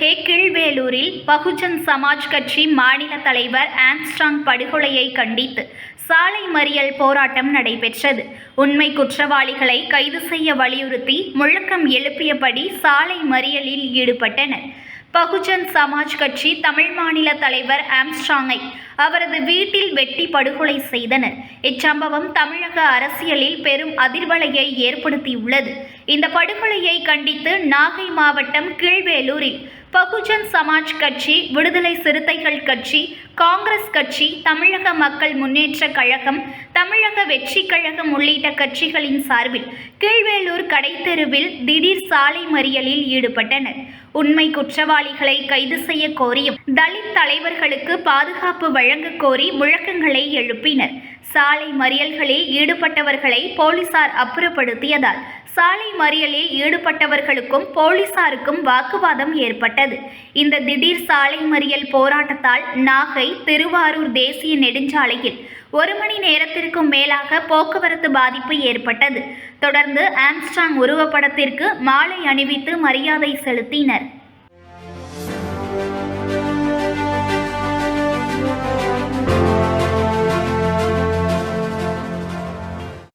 அருகே கீழ்வேலூரில் பகுஜன் சமாஜ் கட்சி மாநில தலைவர் ஆம்ஸ்ட்ராங் படுகொலையை கண்டித்து சாலை மறியல் போராட்டம் நடைபெற்றது. உண்மை குற்றவாளிகளை கைது செய்ய வலியுறுத்தி முழக்கம் எழுப்பியபடி சாலை மறியலில் ஈடுபட்டனர். பகுஜன் சமாஜ் கட்சி தமிழ் மாநில தலைவர் ஆம்ஸ்ட்ராங்கை அவரது வீட்டில் வெட்டி படுகொலை செய்தனர். இச்சம்பவம் தமிழக அரசியலில் பெரும் அதிர்வலையை ஏற்படுத்தியுள்ளது. இந்த படுகொலையை கண்டித்து நாகை மாவட்டம் கீழ்வேலூரில் பகுஜன் சமாஜ் கட்சி, விடுதலை சிறுத்தைகள் கட்சி, காங்கிரஸ் கட்சி, தமிழக மக்கள் முன்னேற்ற கழகம், தமிழக வெற்றி கழகம் உள்ளிட்ட கட்சிகளின் சார்பில் கீழ்வேலூர் கடைத்தெருவில் திடீர் சாலை மறியலில் ஈடுபட்டனர். உண்மை குற்றவாளிகளை கைது செய்ய கோரியும் தலித் தலைவர்களுக்கு பாதுகாப்பு வழங்க கோரி முழக்கங்களை எழுப்பினர். சாலை மறியல்களில் ஈடுபட்டவர்களை போலீசார் அப்புறப்படுத்தியதால் சாலை மறியலில் ஈடுபட்டவர்களுக்கும் போலீசாருக்கும் வாக்குவாதம் ஏற்பட்டது. இந்த திடீர் சாலை மறியல் போராட்டத்தால் நாகை திருவாரூர் தேசிய நெடுஞ்சாலையில் 1 மணி நேரத்திற்கும் மேலாக போக்குவரத்து பாதிப்பு ஏற்பட்டது. தொடர்ந்து ஆம்ஸ்ட்ராங் உருவப்படத்திற்கு மாலை அணிவித்து மரியாதை செலுத்தினர்.